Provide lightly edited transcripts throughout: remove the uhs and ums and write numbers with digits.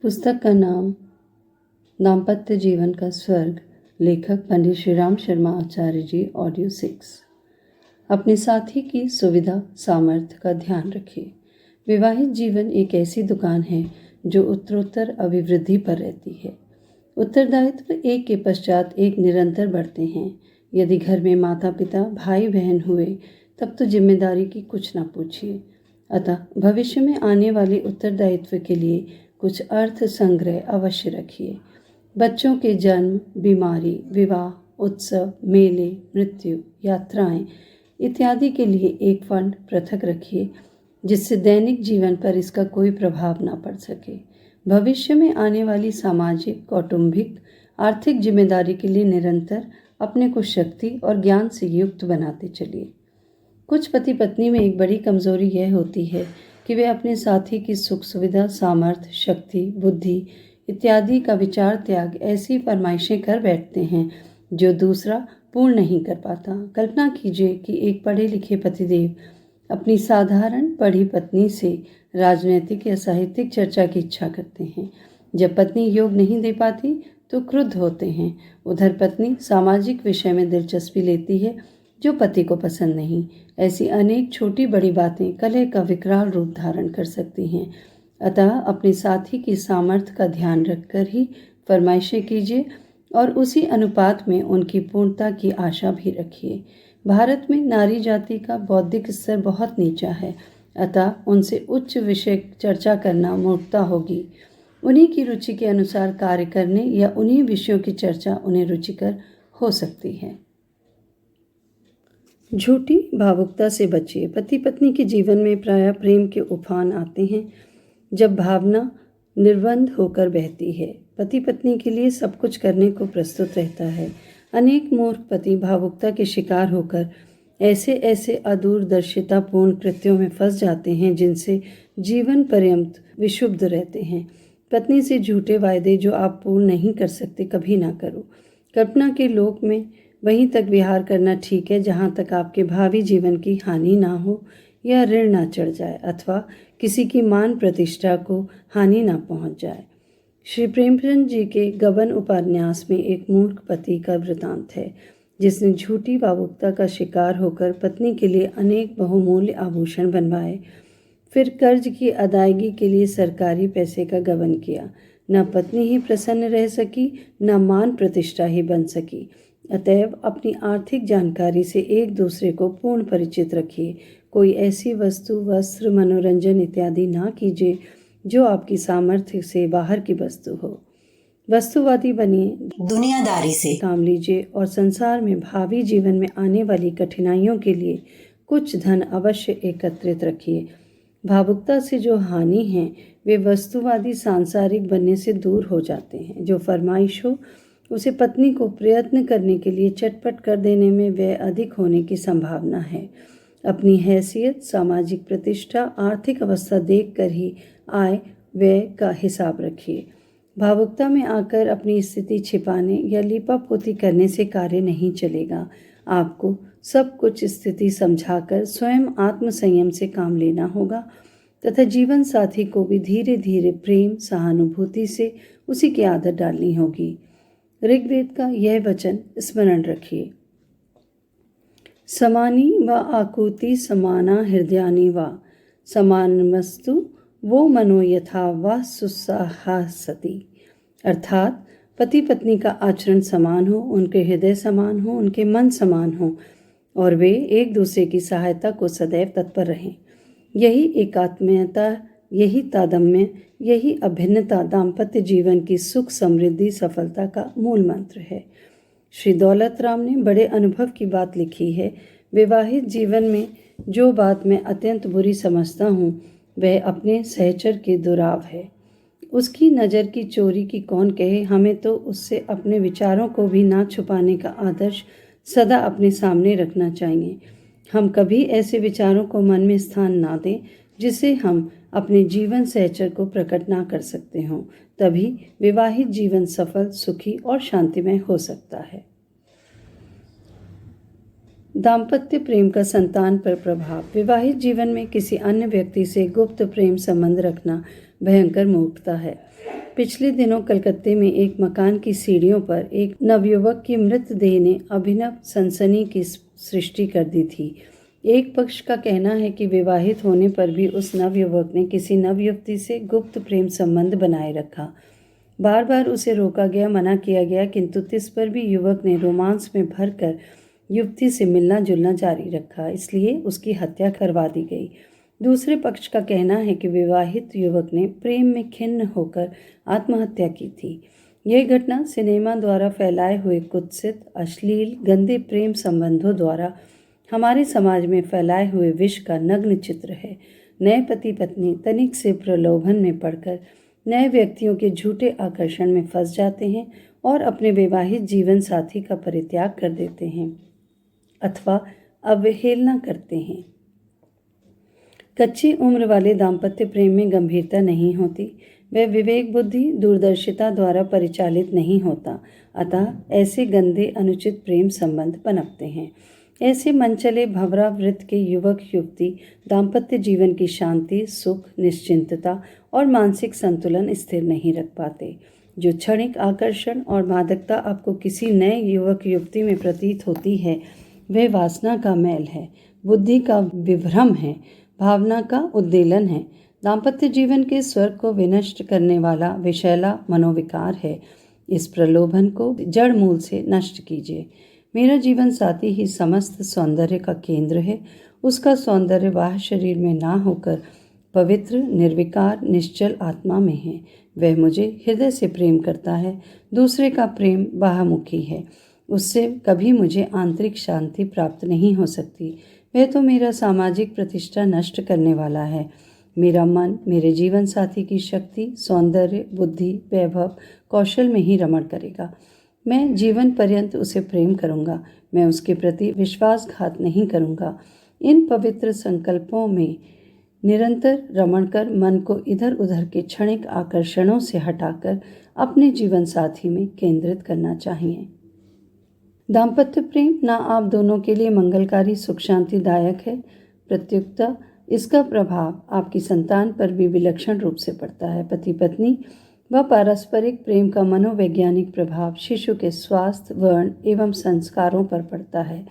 पुस्तक का नाम दाम्पत्य जीवन का स्वर्ग, लेखक पंडित श्री राम शर्मा आचार्य जी, ऑडियो 6। अपने साथी की सुविधा सामर्थ्य का ध्यान रखिए। विवाहित जीवन एक ऐसी दुकान है जो उत्तरोत्तर अभिवृद्धि पर रहती है। उत्तरदायित्व एक के पश्चात एक निरंतर बढ़ते हैं। यदि घर में माता पिता भाई बहन हुए तब तो जिम्मेदारी की कुछ ना पूछिए। अतः भविष्य में आने वाले उत्तरदायित्व के लिए कुछ अर्थ संग्रह अवश्य रखिए। बच्चों के जन्म, बीमारी, विवाह, उत्सव, मेले, मृत्यु, यात्राएं इत्यादि के लिए एक फंड पृथक रखिए, जिससे दैनिक जीवन पर इसका कोई प्रभाव ना पड़ सके। भविष्य में आने वाली सामाजिक, कौटुंबिक, आर्थिक जिम्मेदारी के लिए निरंतर अपने को शक्ति और ज्ञान से युक्त बनाते चलिए। कुछ पति पत्नी में एक बड़ी कमजोरी यह होती है कि वे अपने साथी की सुख सुविधा, सामर्थ्य, शक्ति, बुद्धि इत्यादि का विचार त्याग ऐसी फरमाइशें कर बैठते हैं जो दूसरा पूर्ण नहीं कर पाता। कल्पना कीजिए कि एक पढ़े लिखे पतिदेव अपनी साधारण पढ़ी पत्नी से राजनीतिक या साहित्यिक चर्चा की इच्छा करते हैं। जब पत्नी योग नहीं दे पाती तो क्रुद्ध होते हैं। उधर पत्नी सामाजिक विषय में दिलचस्पी लेती है जो पति को पसंद नहीं। ऐसी अनेक छोटी बड़ी बातें कलह का विकराल रूप धारण कर सकती हैं। अतः अपने साथी की सामर्थ्य का ध्यान रखकर ही फरमाइशें कीजिए और उसी अनुपात में उनकी पूर्णता की आशा भी रखिए। भारत में नारी जाति का बौद्धिक स्तर बहुत नीचा है, अतः उनसे उच्च विषय चर्चा करना मूर्खता होगी। उन्हीं की रुचि के अनुसार कार्य करने या उन्हीं विषयों की चर्चा उन्हें रुचिकर हो सकती है। झूठी भावुकता से बचिए। पति पत्नी के जीवन में प्रायः प्रेम के उफान आते हैं जब भावना निर्बंध होकर बहती है। पति पत्नी के लिए सब कुछ करने को प्रस्तुत रहता है। अनेक मूर्ख पति भावुकता के शिकार होकर ऐसे ऐसे अदूरदर्शितापूर्ण कृत्यों में फंस जाते हैं जिनसे जीवन पर्यंत विक्षुब्ध रहते हैं। पत्नी से झूठे वायदे जो आप पूर्ण नहीं कर सकते कभी ना करो। कल्पना के लोक में वहीं तक विहार करना ठीक है जहाँ तक आपके भावी जीवन की हानि ना हो या ऋण ना चढ़ जाए अथवा किसी की मान प्रतिष्ठा को हानि ना पहुँच जाए। श्री प्रेमचंद जी के गबन उपन्यास में एक मूर्ख पति का वृतांत है जिसने झूठी भावुकता का शिकार होकर पत्नी के लिए अनेक बहुमूल्य आभूषण बनवाए, फिर कर्ज की अदायगी के लिए सरकारी पैसे का गबन किया। न पत्नी ही प्रसन्न रह सकी, न मान प्रतिष्ठा ही बन सकी। अतएव अपनी आर्थिक जानकारी से एक दूसरे को पूर्ण परिचित रखिए। कोई ऐसी वस्तु, वस्त्र, मनोरंजन इत्यादि ना कीजिए जो आपकी सामर्थ्य से बाहर की वस्तु हो। वस्तुवादी बनिए, दुनियादारी से काम लीजिए और संसार में भावी जीवन में आने वाली कठिनाइयों के लिए कुछ धन अवश्य एकत्रित रखिए। भावुकता से जो हानि है वे वस्तुवादी सांसारिक बनने से दूर हो जाते हैं। जो फरमाइश हो उसे पत्नी को प्रयत्न करने के लिए चटपट कर देने में व्यय अधिक होने की संभावना है। अपनी हैसियत, सामाजिक प्रतिष्ठा, आर्थिक अवस्था देखकर ही आय व्यय का हिसाब रखिए। भावुकता में आकर अपनी स्थिति छिपाने या लीपापोती करने से कार्य नहीं चलेगा। आपको सब कुछ स्थिति समझाकर स्वयं आत्मसंयम से काम लेना होगा तथा जीवन साथी को भी धीरे धीरे प्रेम, सहानुभूति से उसी की आदत डालनी होगी। ऋग्वेद का यह वचन स्मरण रखिए। समानी व आकुति समाना हृदयानि वा समानमस्तु वो मनो यथा वा सुसाहसति। अर्थात पति पत्नी का आचरण समान हो, उनके हृदय समान हो, उनके मन समान हो और वे एक दूसरे की सहायता को सदैव तत्पर रहें। यही एकात्मीयता, यही तादम्य, यही अभिन्नता दाम्पत्य जीवन की सुख, समृद्धि, सफलता का मूल मंत्र है। श्री दौलत राम ने बड़े अनुभव की बात लिखी है। विवाहित जीवन में जो बात मैं अत्यंत बुरी समझता हूँ वह अपने सहचर के दुराव है। उसकी नज़र की चोरी की कौन कहे। हमें तो उससे अपने विचारों को भी ना छुपाने का आदर्श सदा अपने सामने रखना चाहिए। हम कभी ऐसे विचारों को मन में स्थान ना दें जिसे हम अपने जीवन सहचर को प्रकट ना कर सकते हों। तभी विवाहित जीवन सफल, सुखी और शांतिमय हो सकता है। दाम्पत्य प्रेम का संतान पर प्रभाव। विवाहित जीवन में किसी अन्य व्यक्ति से गुप्त प्रेम संबंध रखना भयंकर मूर्खता है। पिछले दिनों कलकत्ते में एक मकान की सीढ़ियों पर एक नवयुवक की मृतदेह ने अभिनव सनसनी की सृष्टि कर दी थी। एक पक्ष का कहना है कि विवाहित होने पर भी उस नवयुवक ने किसी नवयुवती से गुप्त प्रेम संबंध बनाए रखा। बार बार उसे रोका गया, मना किया गया, किंतु तिस पर भी युवक ने रोमांस में भरकर युवती से मिलना जुलना जारी रखा, इसलिए उसकी हत्या करवा दी गई। दूसरे पक्ष का कहना है कि विवाहित युवक ने प्रेम में खिन्न होकर आत्महत्या की थी। यह घटना सिनेमा द्वारा फैलाए हुए कुत्सित, अश्लील, गंदे प्रेम संबंधों द्वारा हमारे समाज में फैलाए हुए विष का नग्न चित्र है। नए पति पत्नी तनिक से प्रलोभन में पड़कर नए व्यक्तियों के झूठे आकर्षण में फंस जाते हैं और अपने विवाहित जीवन साथी का परित्याग कर देते हैं अथवा अवहेलना करते हैं। कच्ची उम्र वाले दाम्पत्य प्रेम में गंभीरता नहीं होती, वह विवेक बुद्धि दूरदर्शिता द्वारा परिचालित नहीं होता, अतः ऐसे गंदे अनुचित प्रेम संबंध पनपते हैं। ऐसे मनचले भंवरा वृत्त के युवक युवती दाम्पत्य जीवन की शांति, सुख, निश्चिंतता और मानसिक संतुलन स्थिर नहीं रख पाते। जो क्षणिक आकर्षण और मादकता आपको किसी नए युवक युवती में प्रतीत होती है, वह वासना का मैल है, बुद्धि का विभ्रम है, भावना का उद्वेलन है, दाम्पत्य जीवन के स्वर्ग को विनष्ट करने वाला विषैला मनोविकार है। इस प्रलोभन को जड़ मूल से नष्ट कीजिए। मेरा जीवन साथी ही समस्त सौंदर्य का केंद्र है। उसका सौंदर्य बाह्य शरीर में ना होकर पवित्र, निर्विकार, निश्चल आत्मा में है। वह मुझे हृदय से प्रेम करता है। दूसरे का प्रेम बाह्यमुखी है, उससे कभी मुझे आंतरिक शांति प्राप्त नहीं हो सकती। वह तो मेरा सामाजिक प्रतिष्ठा नष्ट करने वाला है। मेरा मन मेरे जीवन साथी की शक्ति, सौंदर्य, बुद्धि, वैभव, कौशल में ही रमण करेगा। मैं जीवन पर्यंत उसे प्रेम करूंगा। मैं उसके प्रति विश्वासघात नहीं करूंगा। इन पवित्र संकल्पों में निरंतर रमण कर मन को इधर उधर के क्षणिक आकर्षणों से हटाकर अपने जीवन साथी में केंद्रित करना चाहिए। दाम्पत्य प्रेम न आप दोनों के लिए मंगलकारी, सुख शांतिदायक है, प्रत्युक्ता इसका प्रभाव आपकी संतान पर भी विलक्षण रूप से पड़ता है। पति पत्नी व पारस्परिक प्रेम का मनोवैज्ञानिक प्रभाव शिशु के स्वास्थ्य, वर्ण एवं संस्कारों पर पड़ता है।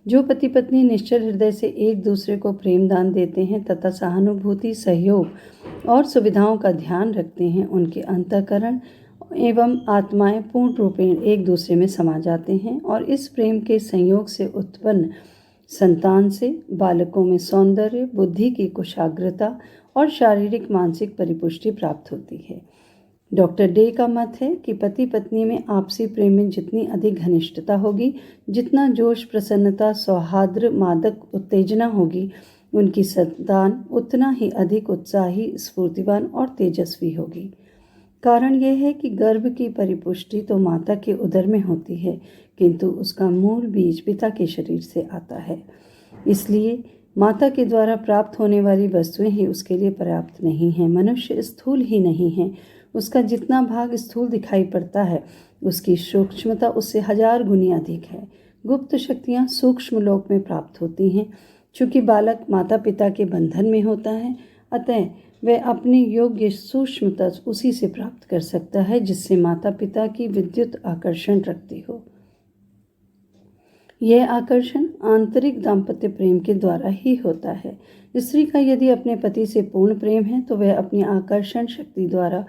जो पति पत्नी निश्चल हृदय से एक दूसरे को प्रेम दान देते हैं तथा सहानुभूति, सहयोग और सुविधाओं का ध्यान रखते हैं, उनके अंतःकरण एवं आत्माएं पूर्ण रूपेण एक दूसरे में समा जाते हैं और इस प्रेम के संयोग से उत्पन्न संतान से बालकों में सौंदर्य, बुद्धि की कुशाग्रता और शारीरिक मानसिक परिपुष्टि प्राप्त होती है। डॉक्टर डे का मत है कि पति पत्नी में आपसी प्रेम में जितनी अधिक घनिष्ठता होगी, जितना जोश, प्रसन्नता, सौहार्द, मादक उत्तेजना होगी, उनकी संतान उतना ही अधिक उत्साही, स्फूर्तिवान और तेजस्वी होगी। कारण यह है कि गर्भ की परिपुष्टि तो माता के उदर में होती है, किंतु उसका मूल बीज पिता के शरीर से आता है। इसलिए माता के द्वारा प्राप्त होने वाली वस्तुएं ही उसके लिए पर्याप्त नहीं हैं। मनुष्य स्थूल ही नहीं है, उसका जितना भाग स्थूल दिखाई पड़ता है, उसकी सूक्ष्मता उससे 1000 गुनी अधिक है। गुप्त शक्तियाँ सूक्ष्म लोक में प्राप्त होती हैं। चूँकि बालक माता पिता के बंधन में होता है, अतः वह अपने योग्य सूक्ष्मता उसी से प्राप्त कर सकता है जिससे माता पिता की विद्युत आकर्षण रखती हो। यह आकर्षण आंतरिक दाम्पत्य प्रेम के द्वारा ही होता है। स्त्री का यदि अपने पति से पूर्ण प्रेम है तो वह अपनी आकर्षण शक्ति द्वारा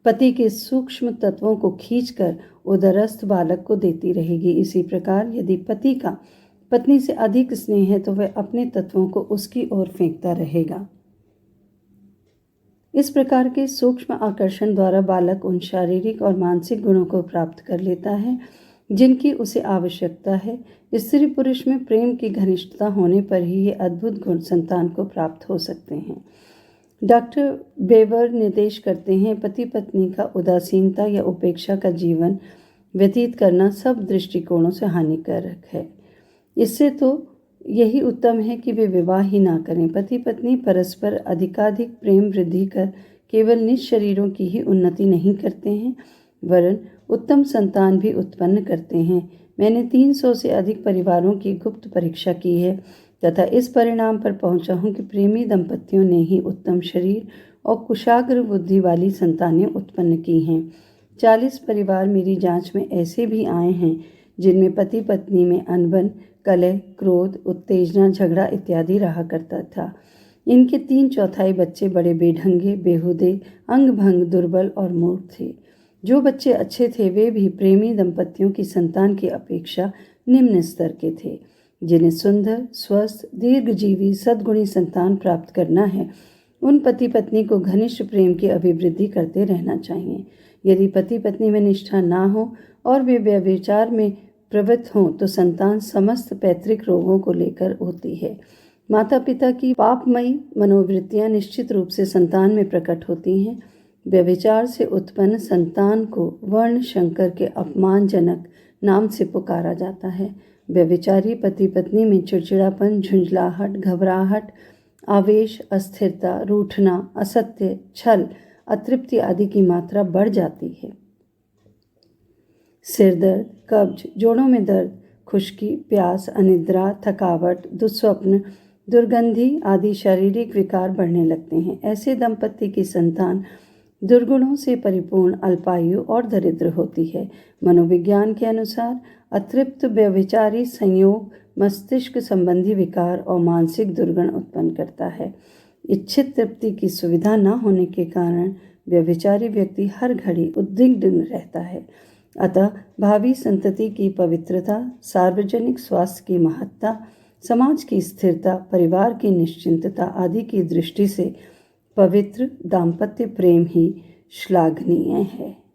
पति के सूक्ष्म तत्वों को खींचकर उदरस्थ बालक को देती रहेगी। इसी प्रकार यदि पति का पत्नी से अधिक स्नेह है तो वह अपने तत्वों को उसकी ओर फेंकता रहेगा। इस प्रकार के सूक्ष्म आकर्षण द्वारा बालक उन शारीरिक और मानसिक गुणों को प्राप्त कर लेता है जिनकी उसे आवश्यकता है। स्त्री पुरुष में प्रेम की घनिष्ठता होने पर ही ये अद्भुत गुण संतान को प्राप्त हो सकते हैं। डॉक्टर बेवर निर्देश करते हैं, पति पत्नी का उदासीनता या उपेक्षा का जीवन व्यतीत करना सब दृष्टिकोणों से हानिकारक है। इससे तो यही उत्तम है कि वे विवाह ही ना करें। पति पत्नी परस्पर अधिकाधिक प्रेम वृद्धि कर केवल निज शरीरों की ही उन्नति नहीं करते हैं, वरन उत्तम संतान भी उत्पन्न करते हैं। मैंने 300 से अधिक परिवारों की गुप्त परीक्षा की है तथा इस परिणाम पर पहुंचा हूं कि प्रेमी दंपतियों ने ही उत्तम शरीर और कुशाग्र बुद्धि वाली संतानें उत्पन्न की हैं। 40 परिवार मेरी जांच में ऐसे भी आए हैं जिनमें पति पत्नी में अनबन, कलह, क्रोध, उत्तेजना, झगड़ा इत्यादि रहा करता था। इनके 3/4 बच्चे बड़े बेढंगे, बेहुदे, अंग-भंग, दुर्बल और मूर्ख थे। जो बच्चे अच्छे थे वे भी प्रेमी दंपतियों की संतान की अपेक्षा निम्न स्तर के थे। जिन्हें सुंदर, स्वस्थ, दीर्घजीवी, सद्गुणी संतान प्राप्त करना है, उन पति पत्नी को घनिष्ठ प्रेम की अभिवृद्धि करते रहना चाहिए। यदि पति पत्नी में निष्ठा ना हो और वे व्यभिचार में प्रवृत्त हों तो संतान समस्त पैतृक रोगों को लेकर होती है। माता पिता की पापमयी मनोवृत्तियां निश्चित रूप से संतान में प्रकट होती हैं। व्यभिचार से उत्पन्न संतान को वर्ण शंकर के अपमानजनक नाम से पुकारा जाता है। व्यभिचारी पति पत्नी में चिड़चिड़ापन, झुंझलाहट, घबराहट, आवेश, अस्थिरता, रूठना, असत्य, छल, अतृप्ति आदि की मात्रा बढ़ जाती है। सिर दर्द, कब्ज, जोड़ों में दर्द, खुश्की, प्यास, अनिद्रा, थकावट, दुस्वप्न, दुर्गंधी आदि शारीरिक विकार बढ़ने लगते हैं। ऐसे दंपति की संतान दुर्गुणों से परिपूर्ण, अल्पायु और दरिद्र होती है। मनोविज्ञान के अनुसार अतृप्त व्यभिचारी संयोग मस्तिष्क संबंधी विकार और मानसिक दुर्गुण उत्पन्न करता है। इच्छित तृप्ति की सुविधा न होने के कारण व्यभिचारी व्यक्ति हर घड़ी उद्विग्न रहता है। अतः भावी संतति की पवित्रता, सार्वजनिक स्वास्थ्य की महत्ता, समाज की स्थिरता, परिवार की निश्चिंतता आदि की दृष्टि से पवित्र दाम्पत्य प्रेम ही श्लाघनीय है।